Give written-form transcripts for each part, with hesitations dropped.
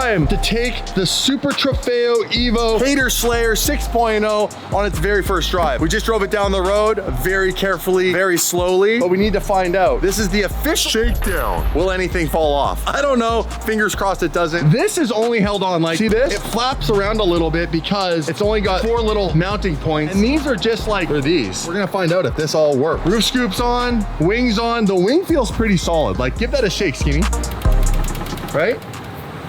time to take the Super Trofeo Evo Hater Slayer 6.0 on its very first drive. We just drove it down the road very carefully, very slowly, but we need to find out. This is the official shakedown. Will anything fall off? I don't know. Fingers crossed it doesn't. This is only held on like, see this? It flaps around a little bit because it's only got 4 little mounting points. And these are just like, or these. We're gonna find out if this all works. Roof scoops on, wings on. The wing feels pretty solid. Like, give that a shake, Skinny. Right?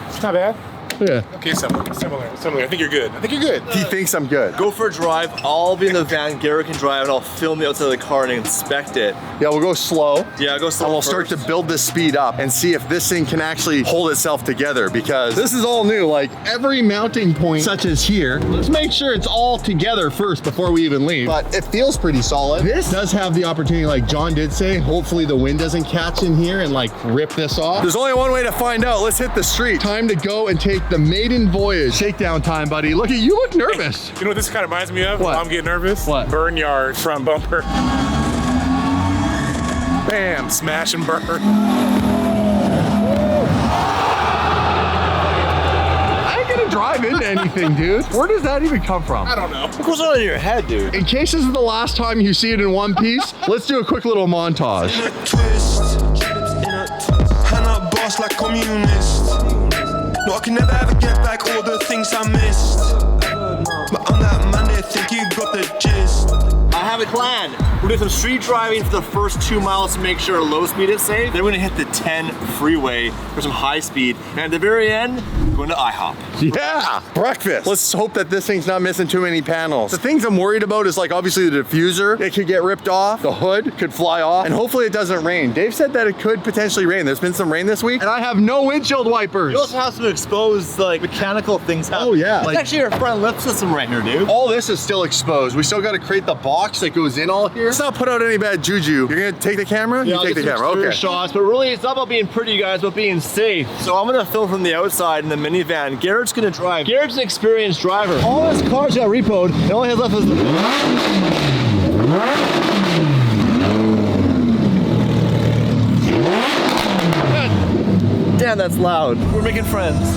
It's not bad. Yeah. Okay, similar. I think you're good. He thinks I'm good. Go for a drive. I'll be in the van. Garrett can drive, and I'll film the outside of the car and inspect it. Yeah, we'll go slow. Yeah, go slow. And we'll start to build this speed up and see if this thing can actually hold itself together, because this is all new. Like, every mounting point, such as here, let's make sure it's all together first before we even leave. But it feels pretty solid. This does have the opportunity, like John did say, hopefully the wind doesn't catch in here and like rip this off. There's only one way to find out. Let's hit the street. Time to go and take the maiden voyage. Shakedown time, buddy. Look at you, look nervous. You know what this kind of reminds me of? What? I'm getting nervous. What? Burn yard front bumper. Bam, smash and burn. I ain't gonna drive into anything, dude. Where does that even come from? I don't know. What goes on in your head, dude? In case this is the last time you see it in one piece, let's do a quick little montage. Twist, hand up boss like communist. No, I can never ever get back all the things I missed. But I'm that man, they think you got the gist. I have a plan. We're doing some street driving for the first 2 miles to make sure low speed is safe. Then we're gonna hit the 10 freeway for some high speed. And at the very end, we're going to IHOP. Yeah, breakfast. Let's hope that this thing's not missing too many panels. The things I'm worried about is like obviously the diffuser. It could get ripped off. The hood could fly off. And hopefully it doesn't rain. Dave said that it could potentially rain. There's been some rain this week. And I have no windshield wipers. You also have some exposed like mechanical things happening. Oh yeah. It's actually our front lift system right here, dude. All this is still exposed. We still got to create the box that goes in all here. Let's not put out any bad juju. You're gonna take the camera? Yeah, you take the camera, okay. Shots, but really it's not about being pretty, you guys, but being safe. So I'm gonna film from the outside in the minivan. Garrett's gonna drive. Garrett's an experienced driver. All his cars got repoed. The only has left is Damn, that's loud. We're making friends.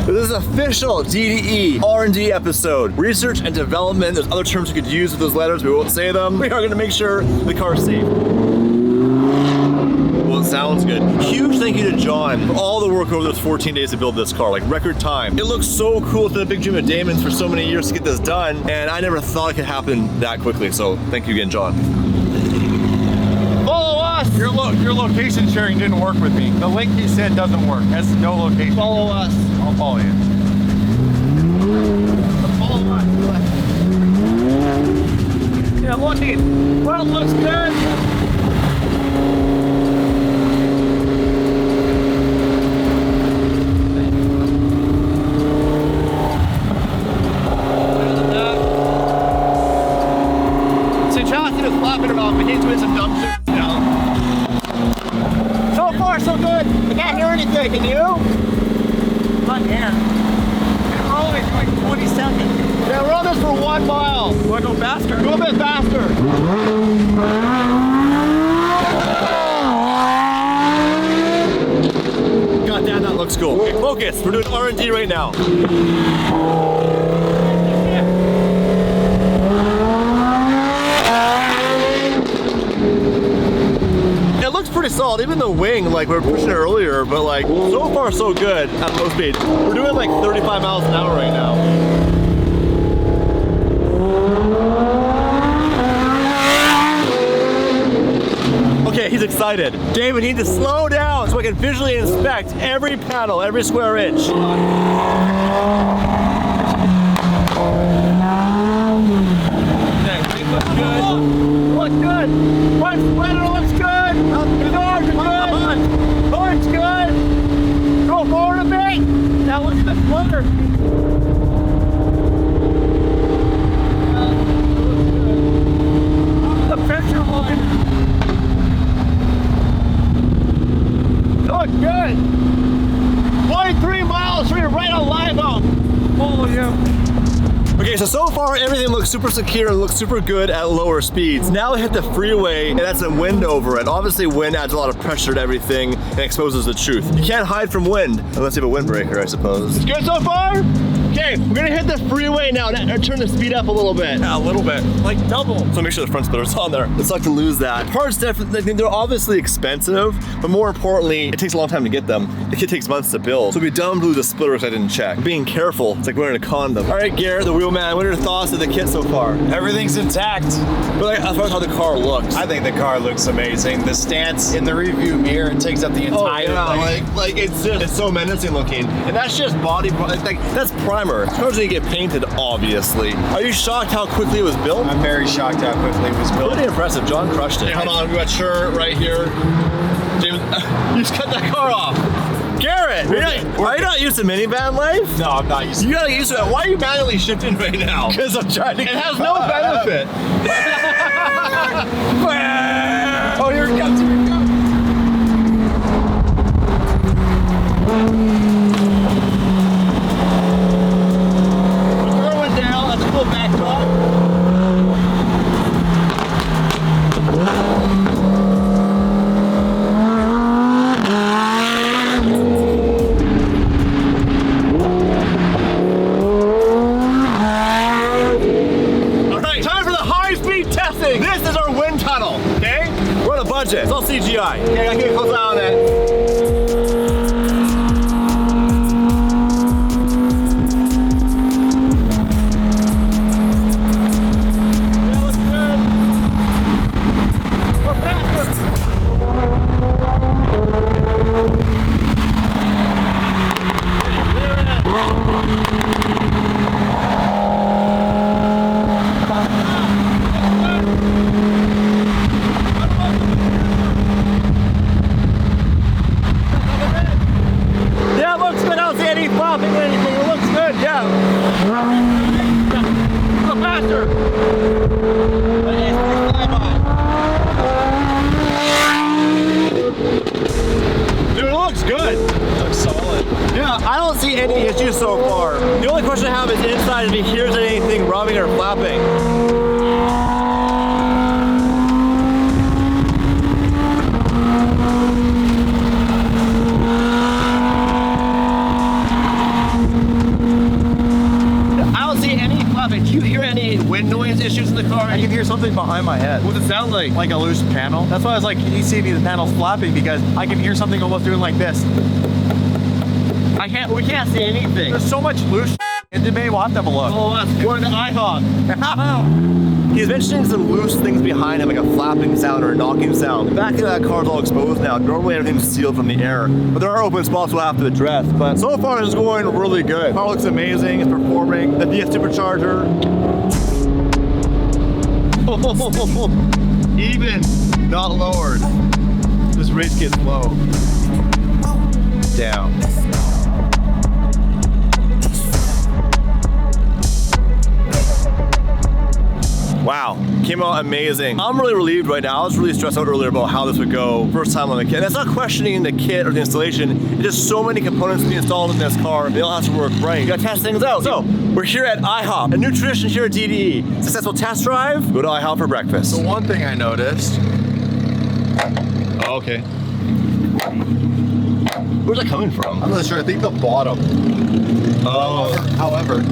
This is official DDE R&D episode. Research and development. There's other terms we could use with those letters. We won't say them. We are gonna make sure the car's safe. Well, it sounds good. Huge thank you to John for all the work over those 14 days to build this car, like record time. It looks so cool. It's been a big dream of Damon's for so many years to get this done, and I never thought it could happen that quickly. So thank you again, John. Follow us! Your location sharing didn't work with me. The link he said doesn't work. Has no location. Follow us. I'll follow you. Follow us. Yeah, look it. Well, it looks good. So far, so good. I can't hear anything. Can you? Not here. We're only doing 20 seconds. Yeah, we're on this for 1 mile. Want to go faster? Go a bit faster. God damn, that looks cool. Okay, focus. We're doing R&D right now. It looks pretty solid, even the wing, like we were pushing it earlier, but like, so far so good at low speed. We're doing like 35 miles an hour right now. Okay, he's excited. Dave, we need to slow down so I can visually inspect every panel, every square inch. Look good. Front splitter looks good. Doors are good. Looks good. Go forward a bit. Now look at the splitter. The pressure line. Look good. 23 miles right on live up. Oh yeah. Okay, Okay, so far everything looks super secure and looks super good at lower speeds. Now we hit the freeway and that's a wind over it. Obviously wind adds a lot of pressure to everything and exposes the truth. You can't hide from wind unless you have a windbreaker, I suppose. It's good so far? Okay, we're gonna hit the freeway now and turn the speed up a little bit. Yeah, a little bit, like double. So make sure the front splitter's on there. It's like to lose that. Parts definitely, they're obviously expensive, but more importantly, it takes a long time to get them. The kit takes months to build. So it'd be dumb to lose a splitter if I didn't check. Being careful, it's like wearing a condom. All right, Garrett, the wheel man, what are your thoughts of the kit so far? Everything's intact. But as far as how the car looks. I think the car looks amazing. The stance in the review mirror, it takes up the entire thing. Like it's so menacing looking. And that's just body, like that's primer. Cars need to get painted, obviously. Are you shocked how quickly it was built? I'm very shocked how quickly it was built. Pretty impressive. John crushed it. Hold on, we got shirt right here. James, you just cut that car off. Garrett, are you not used to minivan life? No, I'm not used to it. You gotta get used to it. Why are you manually shifting right now? Because I'm trying to. It has no benefit. Oh, here it comes. Here it comes. Throw it down. That's a cool back top. This is our wind tunnel, okay? We're on a budget. It's all CGI. Okay, I can close eye on it. I don't see any issues so far. The only question I have is inside if he hears anything rubbing or flapping. I don't see any flapping. Do you hear any wind noise issues in the car? I can hear something behind my head. What does it sound like? Like a loose panel. That's why I was like, can you see the panel's flapping? Because I can hear something almost doing like this. We can't see anything. There's so much loose in debate. We'll have to have a look. Oh, that's going to IHOP. He's mentioning some loose things behind him, like a flapping sound or a knocking sound. The back of that car's all exposed now. Normally everything's sealed from the air, but there are open spots we'll have to address. But so far it's going really good. Car looks amazing. It's performing. The VS Supercharger. Even, not lowered. This race gets low. Down. Wow, came out amazing. I'm really relieved right now. I was really stressed out earlier about how this would go first time on the kit. And that's not questioning the kit or the installation. It's just so many components to be installed in this car. They all have to work right. You gotta test things out. So, we're here at IHOP, a new tradition here at DDE. Successful test drive, go to IHOP for breakfast. So one thing I noticed. Oh, okay. Where's that coming from? I'm not sure, I think the bottom. Oh. However,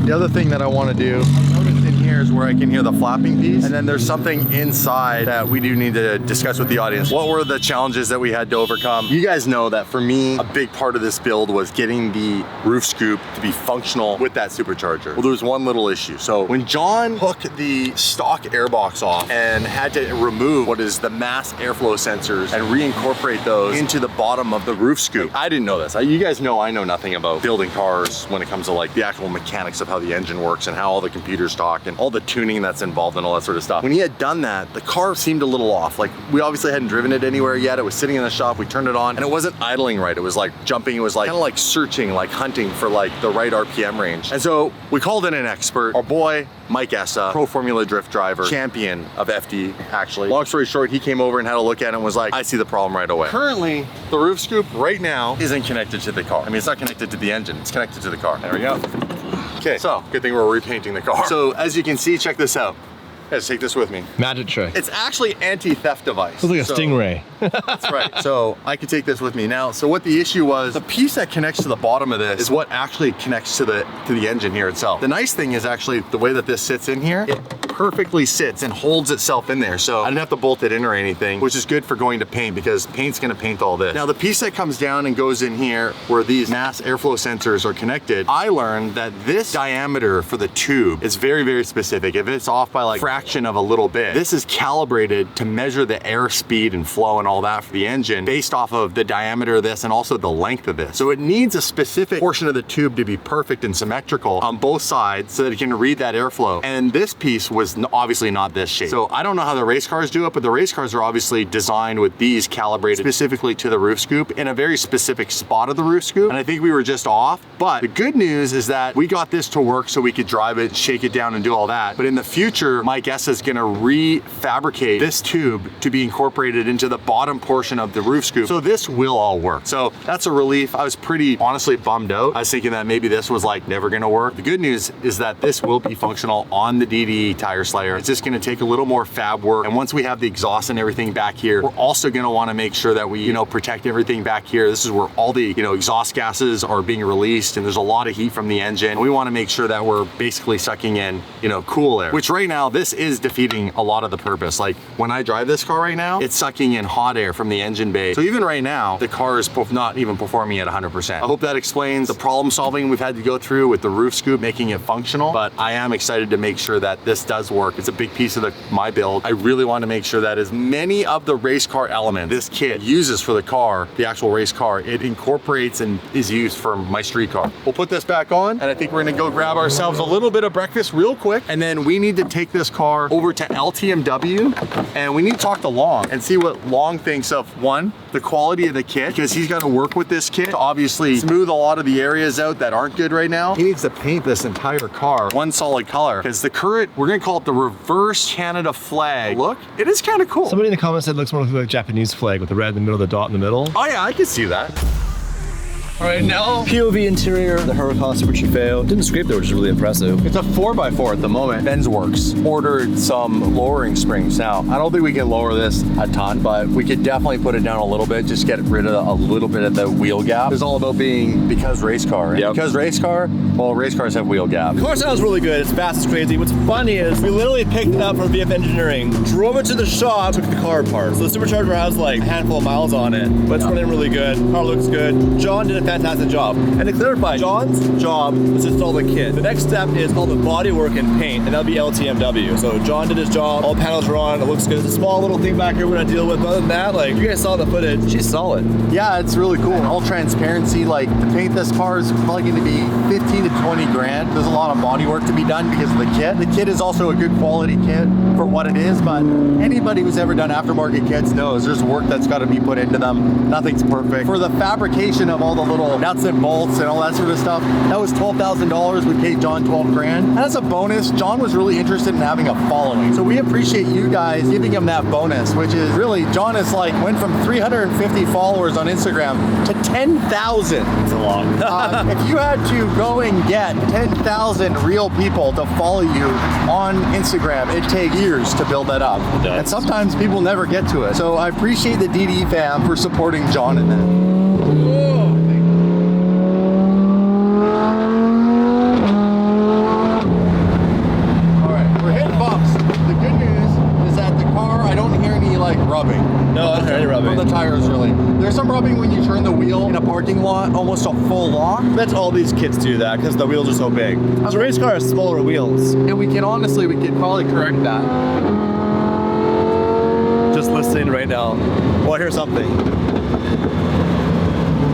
the other thing that I want to do, I noticed in here is where I can hear the flapping piece. And then there's something inside that we do need to discuss with the audience. What were the challenges that we had to overcome? You guys know that for me, a big part of this build was getting the roof scoop to be functional with that supercharger. Well, there was one little issue. So when John hooked the stock airbox off and had to remove what is the mass airflow sensors and reincorporate those into the bottom of the roof scoop, I didn't know this. You guys know I know nothing about building cars when it comes to like the actual mechanics of how the engine works and how all the computers talk and all the tuning that's involved and all that sort of stuff. When he had done that, the car seemed a little off. Like we obviously hadn't driven it anywhere yet. It was sitting in the shop, we turned it on and it wasn't idling right. It was like jumping, it was like kind of like searching, like hunting for like the right RPM range. And so we called in an expert, our boy, Mike Essa, pro Formula Drift driver, champion of FD actually. Long story short, he came over and had a look at it and was like, I see the problem right away. Currently, the roof scoop right now isn't connected to the car. I mean, it's not connected to the engine, it's connected to the car. There we go. Okay, so good thing we're repainting the car. So as you can see, check this out. Guys, take this with me. Magic trick. It's actually anti-theft device. Looks like a stingray. That's right. So I can take this with me now. So what the issue was, the piece that connects to the bottom of this is what actually connects to the engine here itself. The nice thing is actually the way that this sits in here, it perfectly sits and holds itself in there. So I didn't have to bolt it in or anything, which is good for going to paint because paint's gonna paint all this. Now the piece that comes down and goes in here where these mass airflow sensors are connected, I learned that this diameter for the tube is very, very specific. If it's off by like fraction of a little bit, this is calibrated to measure the air speed and flow and all that for the engine based off of the diameter of this and also the length of this. So it needs a specific portion of the tube to be perfect and symmetrical on both sides so that it can read that airflow. And this piece was obviously not this shape. So I don't know how the race cars do it, but the race cars are obviously designed with these calibrated specifically to the roof scoop in a very specific spot of the roof scoop. And I think we were just off. But the good news is that we got this to work so we could drive it, shake it down and do all that. But in the future, my guess is gonna refabricate this tube to be incorporated into the bottom portion of the roof scoop. So this will all work. So that's a relief. I was pretty honestly bummed out. I was thinking that maybe this was like never gonna work. The good news is that this will be functional on the DDE tire slayer. It's just gonna take a little more fab work. And once we have the exhaust and everything back here, we're also gonna wanna make sure that we, protect everything back here. This is where all the, exhaust gases are being released and there's a lot of heat from the engine. We wanna make sure that we're basically sucking in, cool air, which right now, this is defeating a lot of the purpose. Like when I drive this car right now, it's sucking in hot air from the engine bay. So even right now, the car is not even performing at 100%. I hope that explains the problem solving we've had to go through with the roof scoop, making it functional, but I am excited to make sure that this does work. It's a big piece of my build. I really want to make sure that as many of the race car elements this kit uses for the car, the actual race car, it incorporates and is used for my street car. We'll put this back on and I think we're gonna go grab ourselves a little bit of breakfast real quick and then we need to take this car over to LTMW and we need to talk to Long and see what Long thinks of, one, the quality of the kit, because he's got to work with this kit to obviously smooth a lot of the areas out that aren't good right now. He needs to paint this entire car one solid color because the current, we're gonna call it the reverse Canada flag look. It is kind of cool. Somebody in the comments said it looks more like a Japanese flag with the red in the middle, the dot in the middle. Oh yeah, I can see that. All right, now POV interior, the Huracan Super Trofeo. Didn't scrape there, which is really impressive. it's a 4x4 at the moment. Ben's Works ordered some lowering springs. Now, I don't think we can lower this a ton, but we could definitely put it down a little bit, just get rid of a little bit of the wheel gap. It's all about being because race car. Yep. Because race car, well, race cars have wheel gap. The car sounds really good. It's fast, it's crazy. What's funny is we literally picked it up from VF Engineering, drove it to the shop, took the car apart. So the Supercharger has like a handful of miles on it, but it's running really good. Car looks good. John did a fantastic job. And to clarify, John's job was to install the kit. The next step is called the bodywork and paint, and that'll be LTMW. So John did his job, all panels are on, it looks good. It's a small little thing back here we're gonna deal with. But other than that, like, you guys saw the footage, she's solid. Yeah, it's really cool. All transparency, like to paint this car is probably gonna be 15 to 20 grand. There's a lot of body work to be done because of the kit. The kit is also a good quality kit for what it is, but anybody who's ever done aftermarket kits knows there's work that's gotta be put into them. Nothing's perfect. For the fabrication of all the little nuts and bolts and all that sort of stuff, that was $12,000. We paid John 12 grand. And as a bonus, John was really interested in having a following. So we appreciate you guys giving him that bonus, which is really, John is like, went from 350 followers on Instagram to 10,000. It's a lot. If you had to go and get 10,000 real people to follow you on Instagram, it takes years to build that up. It does. And sometimes people never get to it. So I appreciate the DD fam for supporting John in that. Rubbing. No, I don't hear any rubbing. From the tires, really. There's some rubbing when you turn the wheel in a parking lot, almost a full lock. That's all these kits do that, because the wheels are so big. So race car has smaller wheels. And we can honestly, we could probably correct that. Just listening right now. Oh, I hear something.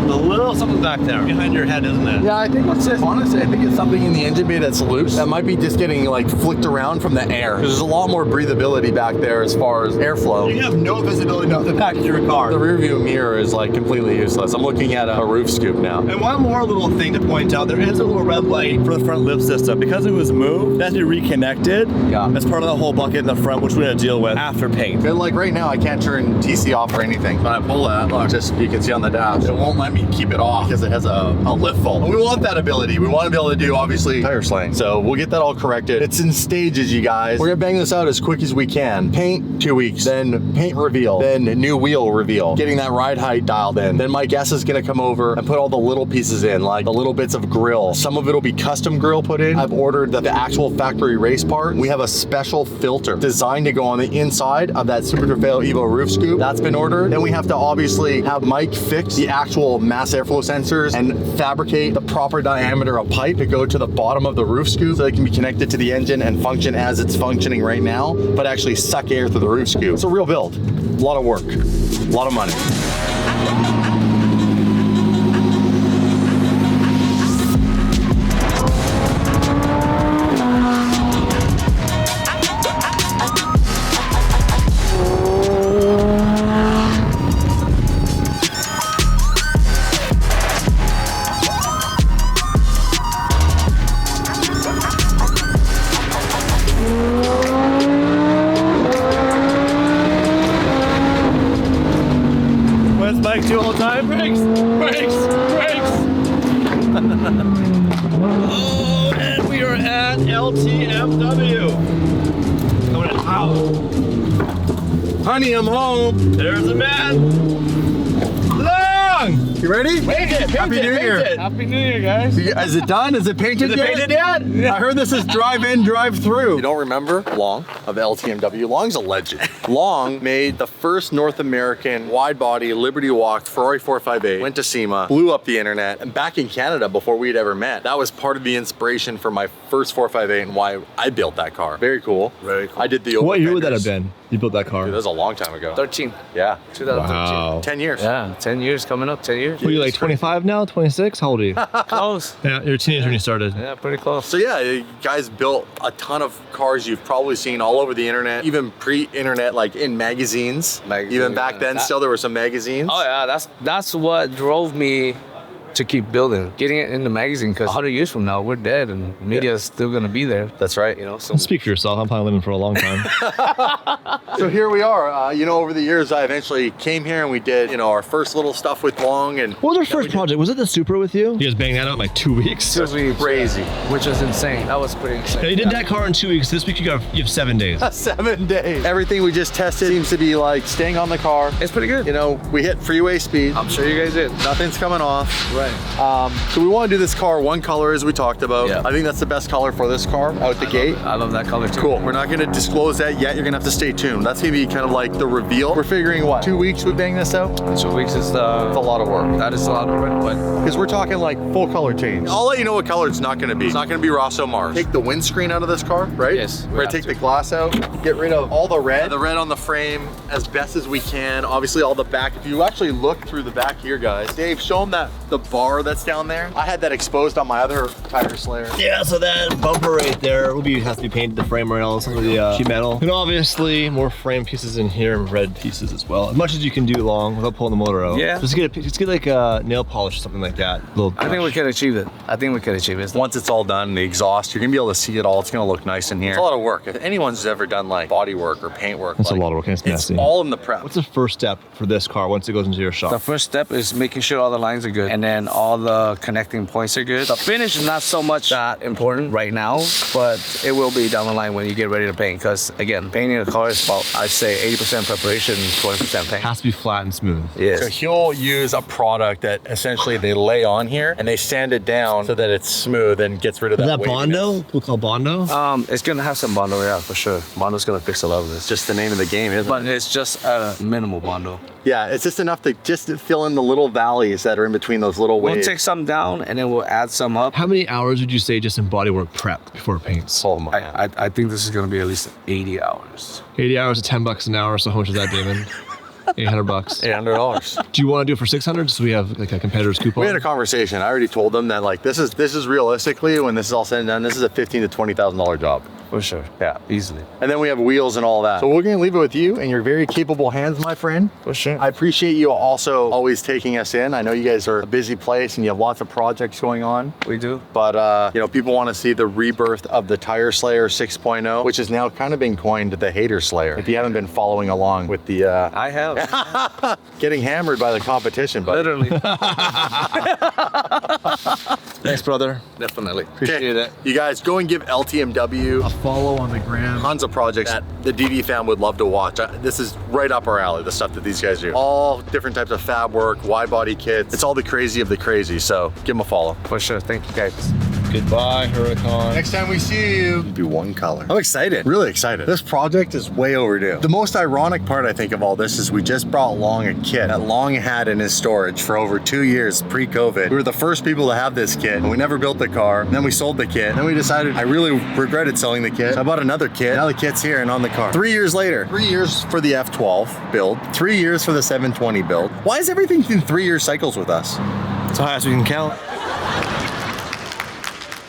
The little something back there behind your head, isn't it? Yeah, I think what's this? Honestly, I think it's something in the engine bay that's loose. That might be just getting like flicked around from the air. There's a lot more breathability back there as far as airflow. You have no visibility of the back of your car. The rear view mirror is like completely useless. I'm looking at a roof scoop now. And one more little thing to point out, there is a little red light for the front lift system. Because it was moved, it has to be reconnected. Yeah. As part of the whole bucket in the front, which we're gonna deal with after paint. And like right now, I can't turn TC off or anything. When I pull that, look, just you can see on the dash, it won't let me keep it off because it has a lift fault. We want that ability. We want to be able to do, obviously, tire slaying. So we'll get that all corrected. It's in stages, you guys. We're gonna bang this out as quick as we can. Paint, 2 weeks. Then paint reveal. Then new wheel reveal. Getting that ride height dialed in. Then my guest is gonna come over and put all the little pieces in, like the little bits of grill. Some of it'll be custom grill put in. I've ordered the actual factory race part. We have a special filter designed to go on the inside of that Super Trofeo Evo roof scoop. That's been ordered. Then we have to obviously have Mike fix the actual mass airflow sensors and fabricate the proper diameter of pipe to go to the bottom of the roof scoop so they can be connected to the engine and function as it's functioning right now, but actually suck air through the roof scoop. It's a real build. A lot of work, a lot of money. Mike do all the time? Brakes! Brakes! Brakes! Oh, and we are at LTMW. Coming in hot. Honey, I'm home. There's a man. Long! You ready? Paint it! Happy New Year. Happy New Year, guys. Is it done? Is it painted Is it painted yet? I heard this is drive-in, drive-through. You don't remember Long of LTMW? Long's a legend. Long made the first North American wide-body Liberty Walk Ferrari 458, went to SEMA, blew up the internet, and back in Canada before we'd ever met. That was part of the inspiration for my first 458 and why I built that car. Very cool. Very cool. I did the What year would that have fenders. been? You built that car? Dude, that was a long time ago. 13. Yeah. 2013. Wow. 10 years. Yeah, 10 years coming up, 10 years. What are you like 25 now? 26? How old are you? Close. Yeah, you're a teenager when you started. Yeah, pretty close. So yeah, you guys built a ton of cars you've probably seen all over the internet, even pre-internet, like in magazines. Even back then, still there were some magazines. Oh yeah, that's what drove me to keep building, getting it in the magazine, because 100 years from now, we're dead and media is still gonna be there. That's right. You know, so Speak for yourself. I'm probably living for a long time. So here we are. You know, over the years, I eventually came here and we did, you know, our first little stuff with Long. And What was our first project? Was it the Supra with you? You guys banged that out in like 2 weeks. 2 weeks, crazy. which was insane. That was pretty insane. Yeah, you did that car in 2 weeks. This week you have 7 days. 7 days. Everything we just tested seems to be like staying on the car. It's pretty good. You know, we hit freeway speed. I'm sure you guys did. Nothing's coming off. Right. So we want to do this car one color as we talked about. Yeah. I think that's the best color for this car out the gate. I love that color too. Cool. We're not going to disclose that yet. You're going to have to stay tuned. That's going to be kind of like the reveal. We're figuring what, 2 weeks we bang this out? 2 weeks is It's a lot of work. that is a lot of work, but Because we're talking like full color change. I'll let you know what color it's not going to be. It's not going to be Rosso Mars. Take the windscreen out of this car, right? Yes, we We're going have to take to. the glass out, get rid of all the red on the frame as best as we can. Obviously all the back. If you actually look through the back here, guys, Dave, show them that the bar that's down there. I had that exposed on my other tire slayer. Yeah, so that bumper right there has to be painted, the frame rails, some of the sheet metal. And obviously more frame pieces in here and red pieces as well. As much as you can do long without pulling the motor out. Yeah. Just get like a nail polish or something like that. I think we can achieve it. I think we can achieve it. Once it's all done, the exhaust, you're gonna be able to see it all. It's gonna look nice in here. It's a lot of work. If anyone's ever done like body work or paint work, That's like, a lot of work. It's nasty. all in the prep. What's the first step for this car once it goes into your shop? The first step is making sure all the lines are good and then all the connecting points are good. The finish is not so much that important right now, but it will be down the line when you get ready to paint. Because again, painting a car is about, I'd say 80% preparation, 20% paint. It has to be flat and smooth. Yes. So he'll use a product that essentially they lay on here and they sand it down so that it's smooth and gets rid of Is that that Bondo? We'll call Bondo? It's gonna have some Bondo, yeah, for sure. Bondo's gonna fix a lot of this. Just the name of the game, isn't But it's just a minimal Bondo. it? Yeah, it's just enough to just fill in the little valleys that are in between those little We'll waves. take some down and then we'll add some up. How many hours would you say just in bodywork prep before it paints? Oh my. I think this is gonna be at least 80 hours. 80 hours at $10 an hour, so how much is that, Damon? $800. $800. Do you want to do it for 600 so we have like a competitor's coupon? We had a conversation. I already told them that like this is realistically, when this is all said and done, this is a $15,000 to $20,000 job. For sure. Yeah, easily. And then we have wheels and all that. So we're gonna leave it with you and your very capable hands, my friend. For sure. I appreciate you also always taking us in. I know you guys are a busy place and you have lots of projects going on. We do. But you know, people want to see the rebirth of the Tire Slayer 6.0, which is now kind of been coined the Hater Slayer. If you haven't been following along with the I have. getting hammered by the competition, but Literally. Thanks, brother. Definitely. Appreciate it. You guys go and give LTMW a follow on the gram. Tons of projects that the DD fam would love to watch. This is right up our alley, the stuff that these guys do. All different types of fab work, wide body kits. It's all the crazy of the crazy. So give them a follow. For sure. Thank you, guys. Goodbye, Huracan. Next time we see you, it'll be one color. I'm excited, really excited. This project is way overdue. The most ironic part, I think, of all this is we just brought Long a kit that Long had in his storage for over 2 years pre-COVID. We were the first people to have this kit, and we never built the car. And then we sold the kit. And then we decided I really regretted selling the kit. So I bought another kit. Now the kit's here and on the car. 3 years later, 3 years for the F12 build, 3 years for the 720 build. Why is everything in 3 year cycles with us? That's how fast we can count.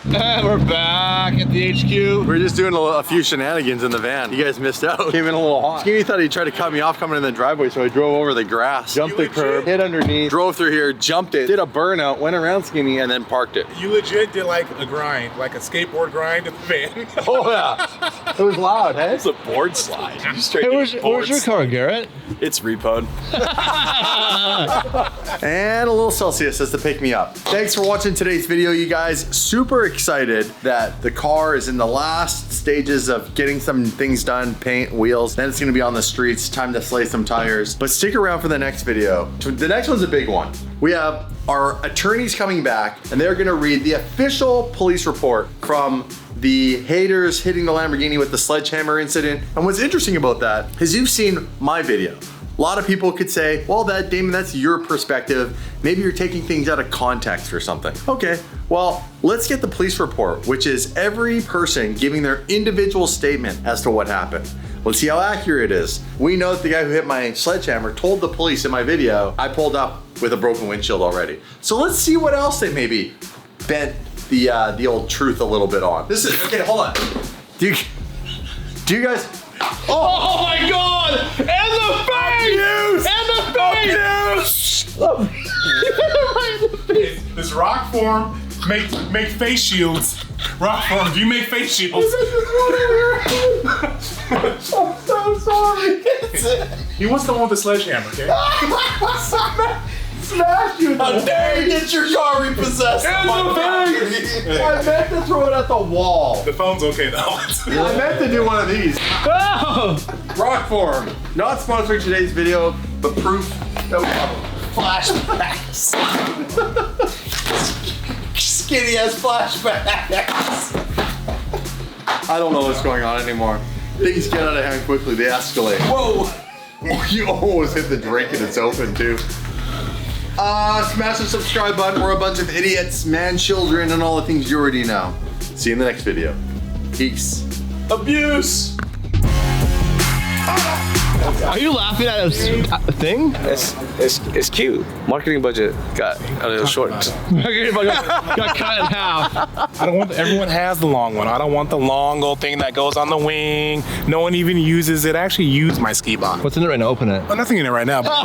And we're back at the HQ. We were just doing a few shenanigans in the van. You guys missed out. Came in a little hot. Skinny thought he'd try to cut me off coming in the driveway, so I drove over the grass, jumped the curb, hit underneath, drove through here, jumped it, did a burnout, went around Skinny, and then parked it. You legit did like a grind, like a skateboard grind in the van. Oh yeah, it was loud, hey? It's a board slide. Straight Where's your car, Garrett? It's repoed. And a little Celsius as to pick me up. Thanks for watching today's video, you guys. Super excited that the car is in the last stages of getting some things done, paint, wheels. Then it's gonna be on the streets, time to slay some tires. But stick around for the next video. The next one's a big one. We have our attorneys coming back and they're gonna read the official police report from the haters hitting the Lamborghini with the sledgehammer incident. And what's interesting about that is you've seen my video. A lot of people could say, well, Damon, that's your perspective. Maybe you're taking things out of context or something. Okay, well, let's get the police report, which is every person giving their individual statement as to what happened. Let's see how accurate it is. We know that the guy who hit my sledgehammer told the police in my video, I pulled up with a broken windshield already. So let's see what else they maybe bent the old truth a little bit on. This is, okay, hold on. Do you guys, Oh my god! And the face! And the face! This rock form make face shields. Rock form, do you make face shields? I'm so sorry. He wants the one with the sledgehammer, okay? Smash you. How dare you get your car repossessed? And the face! I meant to throw it at the wall. The phone's okay though. I meant to do one of these. Rock form. Not sponsoring today's video, but proof that we have flashbacks. Skinny has flashbacks. I don't know what's going on anymore. Things get out of hand quickly, they escalate. Whoa! You almost hit the drink and it's open too. Smash the subscribe button. We're a bunch of idiots, man, children, and all the things you already know. See you in the next video. Peace. Abuse! Are you laughing at a thing? It's cute. Marketing budget got a little short. Got cut in half. I don't want, everyone has the long one. I don't want the long old thing that goes on the wing. No one even uses it. I actually use my ski box. What's in it right now? Open it. Oh, nothing in it right now. But